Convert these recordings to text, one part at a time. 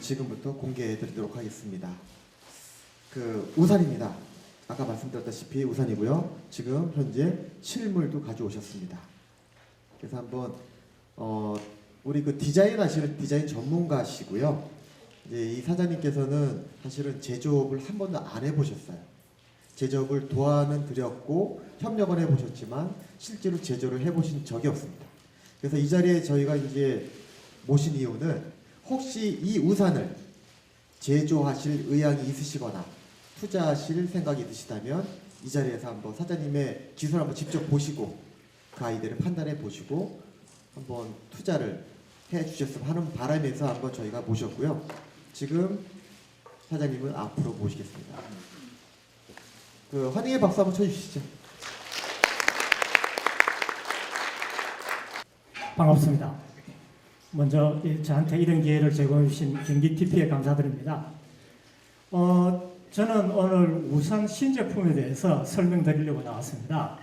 지금부터 공개해 드리도록 하겠습니다. 우산입니다. 아까 말씀드렸다시피 우산이고요. 지금 현재 실물도 가져오셨습니다. 그래서 한번 우리 디자인 하시는 디자인 전문가시고요. 이제 이 사장님께서는 사실은 제조업을 한 번도 안 해보셨어요. 제조업을 도와는 드렸고 협력은 해보셨지만 실제로 제조를 해보신 적이 없습니다. 그래서 이 자리에 저희가 이제 모신 이유는 혹시 이 우산을 제조하실 의향이 있으시거나 투자하실 생각이 있으시다면 이 자리에서 한번 사장님의 기술을 한번 직접 보시고 그 아이디어를 판단해 보시고 한번 투자를 해 주셨으면 하는 바람에서 한번 저희가 모셨고요. 지금 사장님을 앞으로 모시겠습니다. 환영의 박수 한번 쳐주시죠. 반갑습니다. 먼저 저한테 이런 기회를 제공해 주신 경기TV에 감사드립니다. 저는 오늘 우산 신제품에 대해서 설명드리려고 나왔습니다.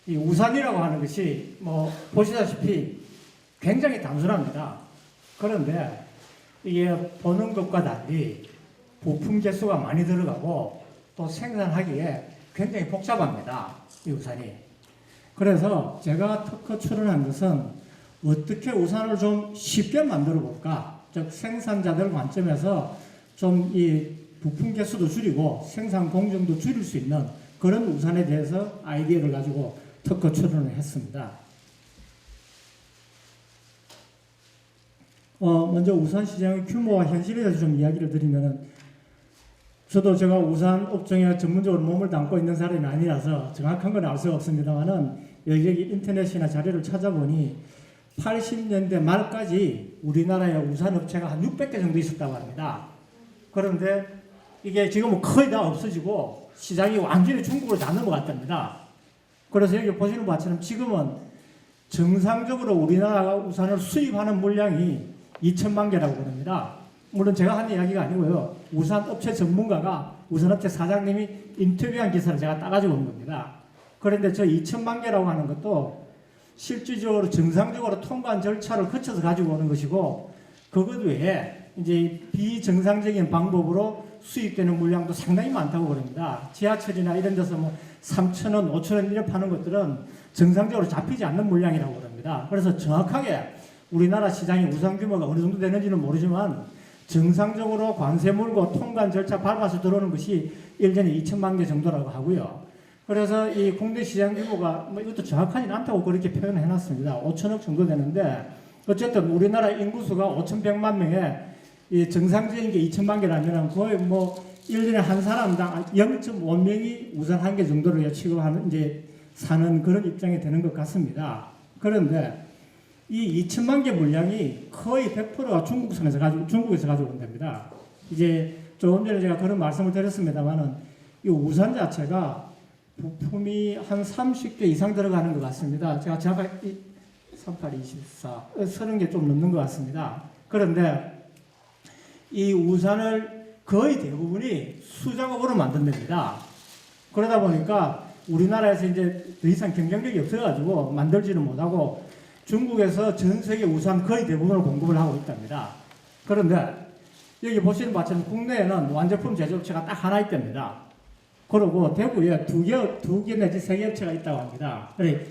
이 우산이라고 하는 것이 보시다시피 굉장히 단순합니다. 그런데 이게 보는 것과 달리 부품 개수가 많이 들어가고 또 생산하기에 굉장히 복잡합니다. 이 우산이. 그래서 제가 특허 출원한 것은 어떻게 우산을 좀 쉽게 만들어 볼까? 즉 생산자들 관점에서 좀 이 부품 개수도 줄이고 생산 공정도 줄일 수 있는 그런 우산에 대해서 아이디어를 가지고 특허 출원을 했습니다. 먼저 우산 시장의 규모와 현실에 대해서 좀 이야기를 드리면은 저도 제가 우산 업종에 전문적으로 몸을 담고 있는 사람이 아니라서 정확한 건 알 수가 없습니다만은 여기 인터넷이나 자료를 찾아보니 80년대 말까지 우리나라에 우산 업체가 한 600개 정도 있었다고 합니다. 그런데 이게 지금은 거의 다 없어지고 시장이 완전히 중국으로 다 넘어갔답니다. 그래서 여기 보시는 것처럼 지금은 정상적으로 우리나라가 우산을 수입하는 물량이 2천만 개라고 그럽니다. 물론 제가 하는 이야기가 아니고요. 우산 업체 전문가가 우산업체 사장님이 인터뷰한 기사를 제가 따가지고 온 겁니다. 그런데 저 2천만 개라고 하는 것도 실질적으로 정상적으로 통관 절차를 거쳐서 가지고 오는 것이고 그것 외에 이제 비정상적인 방법으로 수입되는 물량도 상당히 많다고 그럽니다. 지하철이나 이런 데서 3,000원, 5,000원 이렇게 파는 것들은 정상적으로 잡히지 않는 물량이라고 그럽니다. 그래서 정확하게 우리나라 시장의 우산 규모가 어느 정도 되는지는 모르지만 정상적으로 관세 물고 통관 절차 밟아서 들어오는 것이 1년에 2천만 개 정도라고 하고요. 그래서 이 국내 시장 규모가 이것도 정확하지는 않다고 그렇게 표현을 해놨습니다. 5천억 정도 되는데 어쨌든 우리나라 인구수가 5,100만 명에 이 정상적인 게 2천만 개라면 거의 1년에 한 사람당 0.5명이 우산 한 개 정도를 취급하는 이제 사는 그런 입장이 되는 것 같습니다. 그런데 이 2천만 개 물량이 거의 100%가 중국에서 가지고 온답니다. 이제 조금 전에 제가 그런 말씀을 드렸습니다만은 이 우산 자체가 부품이 한 30개 이상 들어가는 것 같습니다. 제가 정확하게 38, 24, 30개 좀 넘는 것 같습니다. 그런데 이 우산을 거의 대부분이 수작업으로 만든답니다. 그러다 보니까 우리나라에서 이제 더 이상 경쟁력이 없어가지고 만들지는 못하고 중국에서 전 세계 우산 거의 대부분을 공급을 하고 있답니다. 그런데 여기 보시는 것처럼 국내에는 완제품 제조업체가 딱 하나 있답니다. 그리고 대구에 두 개 내지 세 개 업체가 있다고 합니다. 그래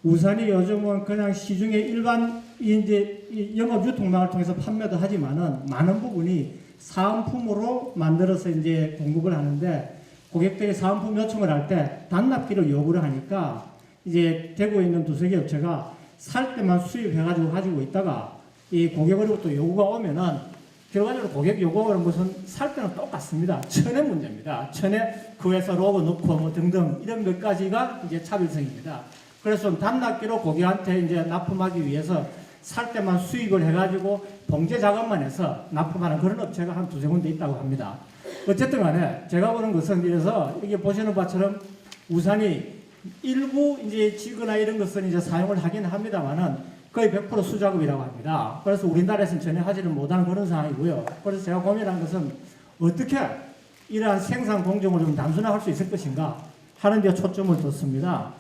우산이 요즘은 그냥 시중에 일반 이제 영업 유통망을 통해서 판매도 하지만은 많은 부분이 사은품으로 만들어서 이제 공급을 하는데 고객들이 사은품 요청을 할 때 단납기를 요구를 하니까 이제 대구에 있는 두세 개 업체가 살 때만 수입해가지고 가지고 있다가 이 고객으로부터 요구가 오면은 결과적으로 고객 요구가 오는 것은 살 때는 똑같습니다. 천의 문제입니다. 천에 그 회사 로고 넣고 등등 이런 몇 가지가 이제 차별성입니다. 그래서 단납기로 고객한테 이제 납품하기 위해서 살 때만 수입을 해가지고 봉제 작업만 해서 납품하는 그런 업체가 한 두세 군데 있다고 합니다. 어쨌든 간에 제가 보는 것은 이래서 여기 보시는 바처럼 우산이 일부 이제 지거나 이런 것은 이제 사용을 하긴 합니다만은 거의 100% 수작업이라고 합니다. 그래서 우리나라에서는 전혀 하지는 못하는 그런 상황이고요. 그래서 제가 고민한 것은 어떻게 이러한 생산 공정을 좀 단순화할 수 있을 것인가 하는 데 초점을 뒀습니다.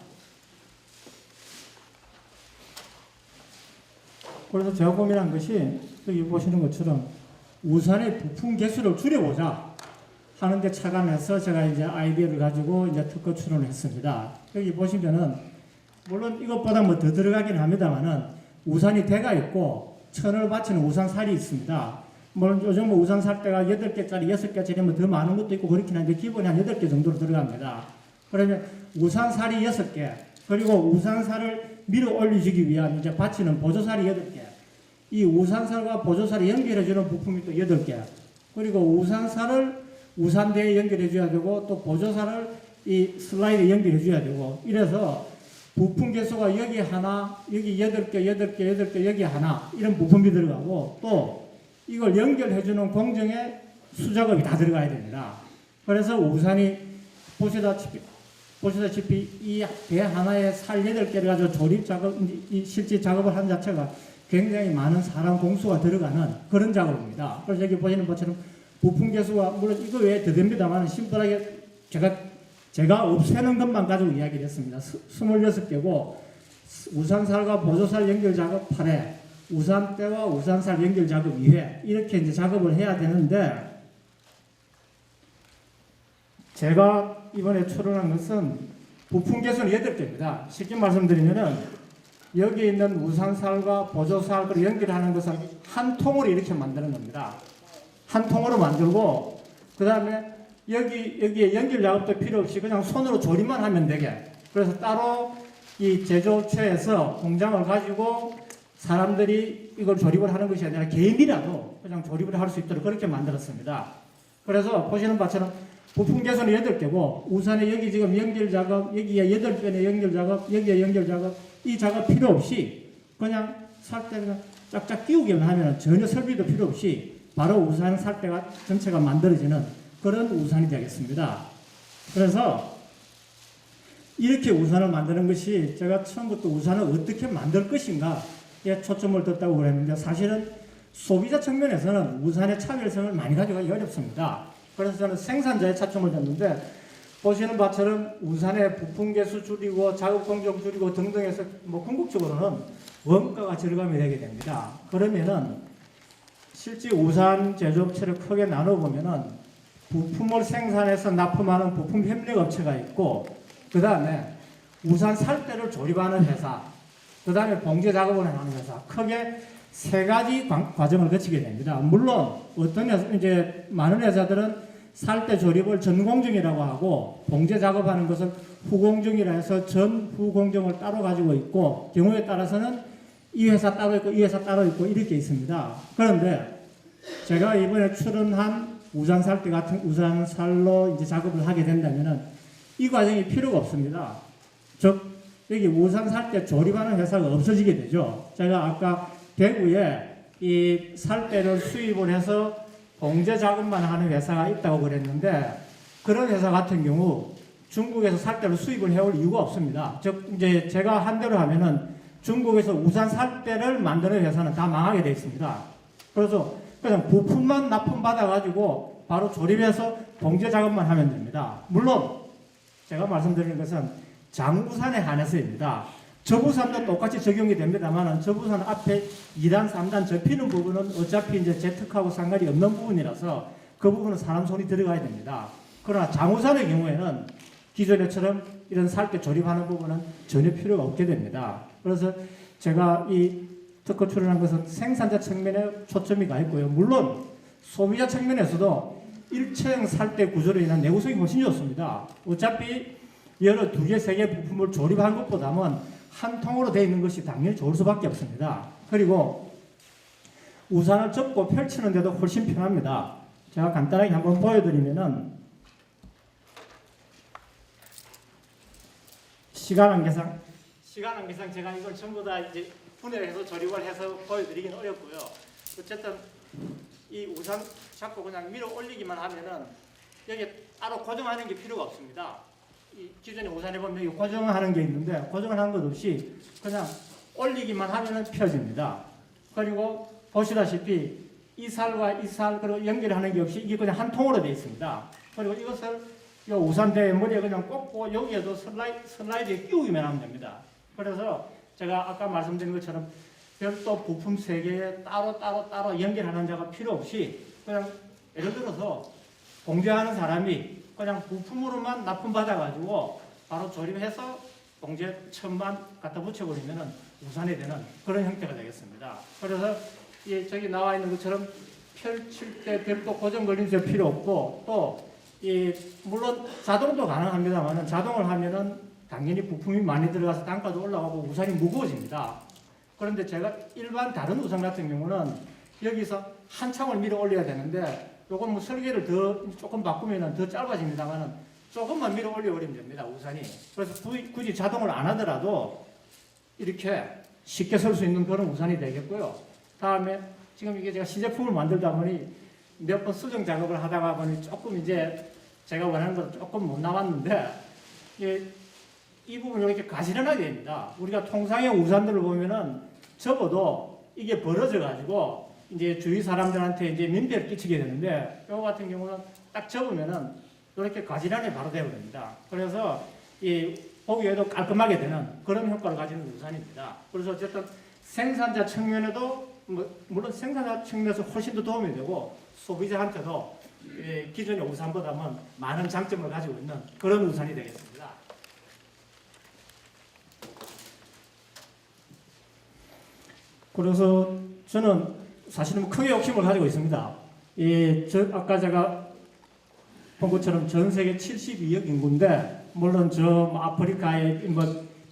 그래서 제가 고민한 것이 여기 보시는 것처럼 우산의 부품 개수를 줄여보자 하는데 착안해서 제가 이제 아이디어를 가지고 이제 특허 출원을 했습니다. 여기 보시면은 물론 이것보다 뭐 더 들어가긴 합니다만은 우산이 대가 있고 천을 받치는 우산살이 있습니다. 물론 요즘 뭐 우산살 대가 8개짜리, 6개짜리 더 많은 것도 있고 그렇긴 한데 기본이 한 8개 정도로 들어갑니다. 그러면 우산살이 6개, 그리고 우산살을 밀어 올려주기 위한 이제 받치는 보조살이 8개, 이 우산살과 보조살을 연결해주는 부품이 또 8개, 그리고 우산살을 우산대에 연결해줘야 되고 또 보조살을 이 슬라이드에 연결해줘야 되고, 이래서 부품 개수가 여기 하나, 여기 8개, 8개, 8개, 여기 하나, 이런 부품이 들어가고 또 이걸 연결해주는 공정의 수작업이 다 들어가야 됩니다. 그래서 우산이 보시다시피 이 배 하나에 살 8개를 가지고 조립 작업, 이 실제 작업을 한 자체가 굉장히 많은 사람 공수가 들어가는 그런 작업입니다. 그래서 여기 보시는 것처럼 부품 개수가 물론 이거 외에 더 됩니다만 심플하게 제가 없애는 것만 가지고 이야기를 했습니다. 26개고 우산살과 보조살 연결 작업 8회, 우산대와 우산살 연결 작업 2회, 이렇게 이제 작업을 해야 되는데, 제가 이번에 출원한 것은 부품 개수는 8개입니다. 쉽게 말씀드리면은 여기 있는 우산살과 보조살 그리고 연결하는 것을 한 통으로 이렇게 만드는 겁니다. 한 통으로 만들고 그 다음에 여기에 연결 작업도 필요 없이 그냥 손으로 조립만 하면 되게, 그래서 따로 이 제조처에서 공장을 가지고 사람들이 이걸 조립을 하는 것이 아니라 개인이라도 그냥 조립을 할 수 있도록 그렇게 만들었습니다. 그래서 보시는 바처럼 부품 개수는 8개고 우산에 여기 지금 연결 작업, 여기에 8변의 연결 작업, 여기에 연결 작업, 이 작업 필요 없이 그냥 살대 그냥 짝짝 끼우기만 하면 전혀 설비도 필요 없이 바로 우산 살대가 전체가 만들어지는 그런 우산이 되겠습니다. 그래서 이렇게 우산을 만드는 것이 제가 처음부터 우산을 어떻게 만들 것인가에 초점을 뒀다고 그랬는데, 사실은 소비자 측면에서는 우산의 차별성을 많이 가져가기 어렵습니다. 그래서 저는 생산자에 초점을 뒀는데, 보시는 바처럼 우산의 부품 개수 줄이고 작업 공정 줄이고 등등 해서 뭐 궁극적으로는 원가가 절감이 되게 됩니다. 그러면은 실제 우산 제조업체를 크게 나눠보면은 부품을 생산해서 납품하는 부품 협력업체가 있고, 그 다음에 우산 살대를 조립하는 회사, 그 다음에 봉제 작업을 하는 회사, 크게 3가지 과정을 거치게 됩니다. 물론 어떤 회사, 이제 많은 회사들은 살대 조립을 전공정이라고 하고 봉제 작업하는 것을 후공정이라 해서 전, 후공정을 따로 가지고 있고, 경우에 따라서는 이 회사 따로 있고 이 회사 따로 있고 이렇게 있습니다. 그런데 제가 이번에 출원한 우산살대 같은 우산살로 이제 작업을 하게 된다면은 이 과정이 필요가 없습니다. 즉 여기 우산살대 조립하는 회사가 없어지게 되죠. 제가 아까 대구에 이 살대를 수입을 해서 봉제 작업만 하는 회사가 있다고 그랬는데, 그런 회사 같은 경우 중국에서 살대를 수입을 해올 이유가 없습니다. 즉 이제 제가 한 대로 하면은 중국에서 우산 살대를 만드는 회사는 다 망하게 되어 있습니다. 그래서 그냥 부품만 납품받아 가지고 바로 조립해서 봉제 작업만 하면 됩니다. 물론 제가 말씀드리는 것은 장우산에 한해서입니다. 저부산도 똑같이 적용이 됩니다만 저부산 앞에 2단, 3단 접히는 부분은 어차피 이제 제특하고 상관이 없는 부분이라서 그 부분은 사람 손이 들어가야 됩니다. 그러나 장우산의 경우에는 기존에처럼 이런 살대 조립하는 부분은 전혀 필요가 없게 됩니다. 그래서 제가 이 특허 출원한 것은 생산자 측면에 초점이 가 있고요. 물론 소비자 측면에서도 일체형 살대 구조로 인한 내구성이 훨씬 좋습니다. 어차피 여러 2개, 3개 부품을 조립한 것보다는 한 통으로 되어 있는 것이 당연히 좋을 수밖에 없습니다. 그리고 우산을 접고 펼치는 데도 훨씬 편합니다. 제가 간단하게 한번 보여드리면은 시간 한계상 제가 이걸 전부 다 이제 분해해서 조립을 해서 보여드리기는 어렵고요. 어쨌든 이 우산 잡고 그냥 밀어 올리기만 하면은 여기 따로 고정하는 게 필요가 없습니다. 이 기존의 우산에 보면 여기 고정하는 게 있는데 고정을 하는 것 없이 그냥 올리기만 하면은 펴집니다. 그리고 보시다시피 이 살과 이 살 그리고 연결하는 게 없이 이게 그냥 한 통으로 되어 있습니다. 그리고 이것을 이 우산대 머리에 그냥 꽂고 여기에도 슬라이드에 끼우기만 하면 됩니다. 그래서 제가 아까 말씀드린 것처럼 별도 부품 3개에 따로 연결하는 자가 필요 없이 그냥 예를 들어서 봉제하는 사람이 그냥 부품으로만 납품받아가지고 바로 조립해서 봉제천만 갖다 붙여버리면은 우산이 되는 그런 형태가 되겠습니다. 그래서 저기 나와 있는 것처럼 펼칠 때 별도 고정 걸림질 필요 없고 또 물론 자동도 가능합니다만은 자동을 하면은 당연히 부품이 많이 들어가서 단가도 올라가고 우산이 무거워집니다. 그런데 제가 일반 다른 우산 같은 경우는 여기서 한참을 밀어 올려야 되는데 요건 뭐 설계를 더 조금 바꾸면은 더 짧아집니다만은 조금만 밀어 올려버리면 됩니다. 우산이. 그래서 굳이 자동을 안 하더라도 이렇게 쉽게 설 수 있는 그런 우산이 되겠고요. 다음에 지금 이게 제가 시제품을 만들다 보니 몇 번 수정 작업을 하다가 보니 조금 이제 제가 원하는 것 조금 못 나왔는데 이 부분이 이렇게 가지런하게 됩니다. 우리가 통상의 우산들을 보면은 접어도 이게 벌어져 가지고 이제 주위 사람들한테 이제 민폐를 끼치게 되는데 이거 같은 경우는 딱 접으면은 이렇게 가지런히 바로 되어버립니다. 그래서 보기에도 깔끔하게 되는 그런 효과를 가지는 우산입니다. 그래서 어쨌든 생산자 측면에도 물론 생산자 측면에서 훨씬 더 도움이 되고 소비자한테도 기존의 우산보다는 많은 장점을 가지고 있는 그런 우산이 되겠습니다. 그래서 저는 사실은 크게 욕심을 가지고 있습니다. 아까 제가 본 것처럼 전 세계 72억 인구인데 물론 저 아프리카의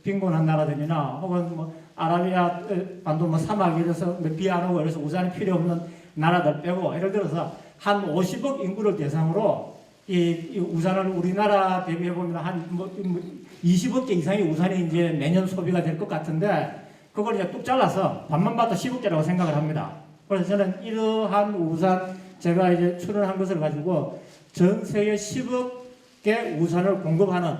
빈곤한 나라들이나 혹은 아라비아 반도 사막이라서 비 안 오고 그래서 우산이 필요 없는 나라들 빼고 예를 들어서 한 50억 인구를 대상으로 이 우산을 우리나라 대비해 보면 한 20억 개 이상의 우산이 이제 매년 소비가 될 것 같은데 그걸 이제 뚝 잘라서 반만 봐도 10억 개라고 생각을 합니다. 그래서 저는 이러한 우산 제가 이제 출원한 것을 가지고 전 세계 10억 개 우산을 공급하는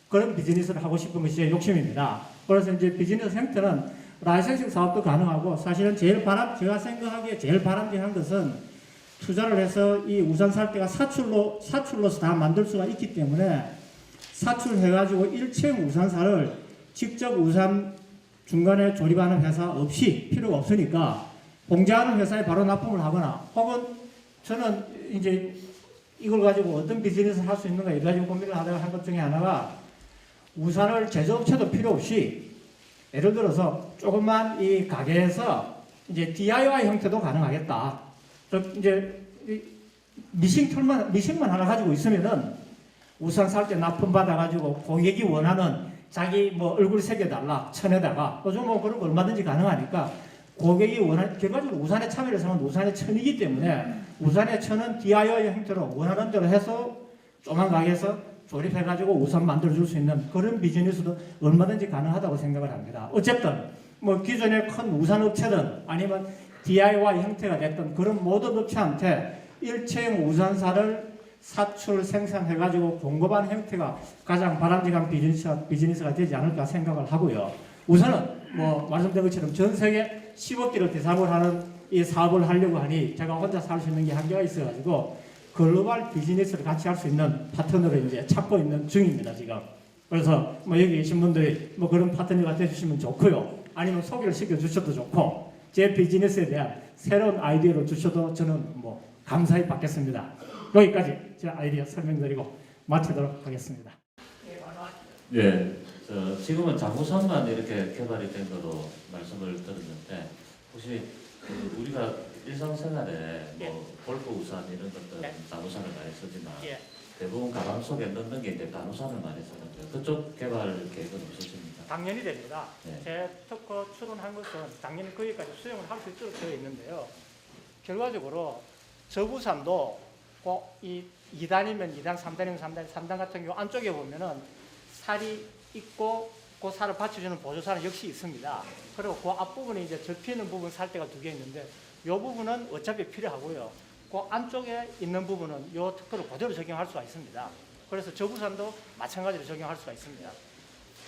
그런 비즈니스를 하고 싶은 것이 제 욕심입니다. 그래서 이제 비즈니스 형태는 라이센싱 사업도 가능하고 사실은 제가 생각하기에 제일 바람직한 것은 투자를 해서 이 우산 살 때가 사출로서 다 만들 수가 있기 때문에 사출해가지고 일체형 우산사를 직접 우산 중간에 조립하는 회사 없이 필요가 없으니까 봉제하는 회사에 바로 납품을 하거나 혹은 저는 이제 이걸 가지고 어떤 비즈니스를 할 수 있는가 이거 가지고 고민을 하다가 한 것 중에 하나가 우산을 제조업체도 필요 없이 예를 들어서 조금만 이 가게에서 이제 DIY 형태도 가능하겠다. 이제 미싱만 하나 가지고 있으면은 우산 살 때 납품 받아가지고 고객이 원하는 자기 얼굴 새겨달라 천에다가 요즘 그런 거 얼마든지 가능하니까 고객이 원하는 결과적으로 우산의 참여를 하면 우산의 천이기 때문에 우산의 천은 DIY 형태로 원하는 대로 해서 조만 가게에서 조립해가지고 우산 만들어줄 수 있는 그런 비즈니스도 얼마든지 가능하다고 생각을 합니다. 어쨌든 기존의 큰 우산 업체든 아니면 DIY 형태가 됐던 그런 모든 업체한테 일체형 우산사를 사출 생산해가지고 공급하는 형태가 가장 바람직한 비즈니스가 되지 않을까 생각을 하고요. 우선은 말씀드린 것처럼 전 세계 10억 개를 대상으로 하는 이 사업을 하려고 하니 제가 혼자서 할 수 있는 게 한계가 있어가지고 글로벌 비즈니스를 같이 할 수 있는 파트너를 이제 찾고 있는 중입니다, 지금. 그래서 여기 계신 분들이 그런 파트너가 되주시면 좋고요. 아니면 소개를 시켜주셔도 좋고 제 비즈니스에 대한 새로운 아이디어를 주셔도 저는 감사히 받겠습니다. 여기까지 제 아이디어 설명드리고 마치도록 하겠습니다. 네, 지금은 자구산만 이렇게 개발이 된 거로 말씀을 들었는데 혹시 우리가 일상생활에 골프 우산 이런 것들 자구산을 많이 쓰지만 대부분 가방 속에 넣는 게 이제 단우산을 많이 쓰는데 그쪽 개발 계획은 없으십니까? 당연히 됩니다. 네. 제 특허 출원한 것은 당연히 거기까지 수용을 할 수 있도록 되어 있는데요. 결과적으로 저우산도 이 2단이면 2단, 3단이면 3단, 3단 같은 경우 안쪽에 보면은 살이 있고 그 살을 받쳐주는 보조살은 역시 있습니다. 그리고 그 앞부분에 이제 접히는 부분 살대가 2개 있는데 이 부분은 어차피 필요하고요. 그 안쪽에 있는 부분은 이 특허를 그대로 적용할 수가 있습니다. 그래서 저우산도 마찬가지로 적용할 수가 있습니다.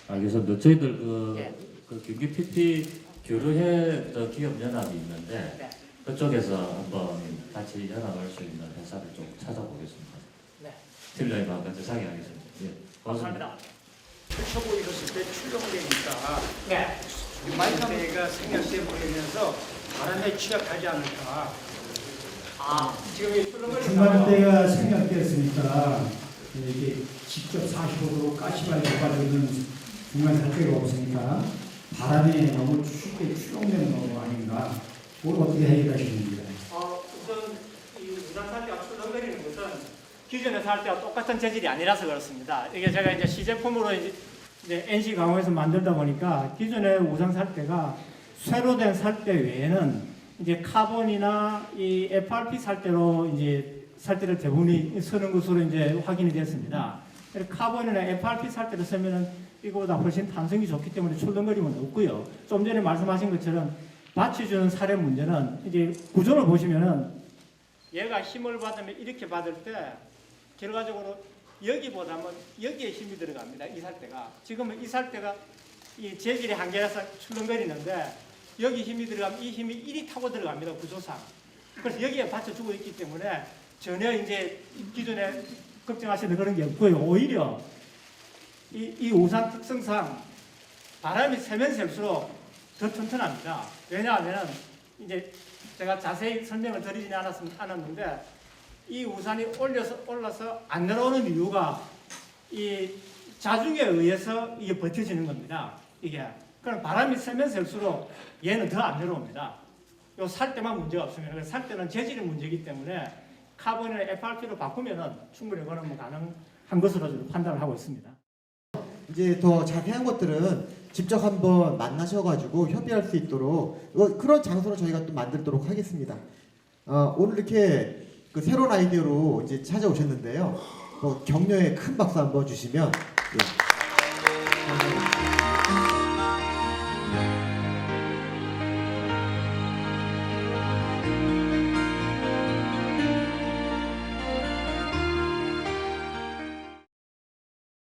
알겠습니다. 저희들 예. 그 경기 PP 교류회 기업 연합이 있는데 네. 그쪽에서 한번 같이 연합할 수 있는 회사를 좀 찾아보겠습니다. 네. 팀장님과 같이 상의하겠습니다. 예. 감사합니다. 초보 이뤘을 때 출렁되니까 네. 말대가 생략돼 버리면서 바람에 취약하지 않을까. 지금 이 출렁거리는 중간대가 생략되었으니까 이게 직접 45도로 가시발 덮어주는 중간 살대가 없으니까 바람에 너무 쉽게 출렁되는 거 아닌가? 그걸 어떻게 해결하시는지. 우선 이 우산 살대가 출렁거리는 것은 기존의 살대와 똑같은 재질이 아니라서 그렇습니다. 이게 제가 이제 시제품으로 이제 NC 강호에서 만들다 보니까 기존의 우산 살대가 쇠로 된 살대 외에는 이제 카본이나 이 FRP 살대로 이제 살대를 대부분이 쓰는 것으로 이제 확인이 됐습니다. 카본이나 FRP 살대를 쓰면은 이거보다 훨씬 탄성이 좋기 때문에 출렁거림은 없고요. 좀 전에 말씀하신 것처럼 받쳐주는 살의 문제는 이제 구조를 보시면은 얘가 힘을 받으면 이렇게 받을 때 결과적으로 여기보다는 여기에 힘이 들어갑니다. 이 살대가 지금은 이 살대가 이 재질의 한계라서 출렁거리는데 여기 힘이 들어가면 이 힘이 이리 타고 들어갑니다. 구조상. 그래서 여기에 받쳐주고 있기 때문에 전혀 이제 기존에 걱정하시는 그런 게 없고요. 오히려 이 우산 특성상 바람이 세면 셀수록 더 튼튼합니다. 왜냐하면 이제 제가 자세히 설명을 드리지는 않았는데 이 우산이 올라서 안 내려오는 이유가 이 자중에 의해서 이게 버텨지는 겁니다. 이게 그럼 바람이 세면 셀수록 얘는 더 안 내려옵니다. 요 살 때만 문제가 없으면 살 때는 재질이 문제이기 때문에 카본이나 FRP로 바꾸면은 충분히 그거는 가능한 것으로 저는 판단을 하고 있습니다. 이제 더 자세한 것들은 직접 한번 만나셔가지고 협의할 수 있도록 그런 장소를 저희가 또 만들도록 하겠습니다. 오늘 이렇게 그 새로운 아이디어로 이제 찾아오셨는데요. 격려의 큰 박수 한번 주시면. 예.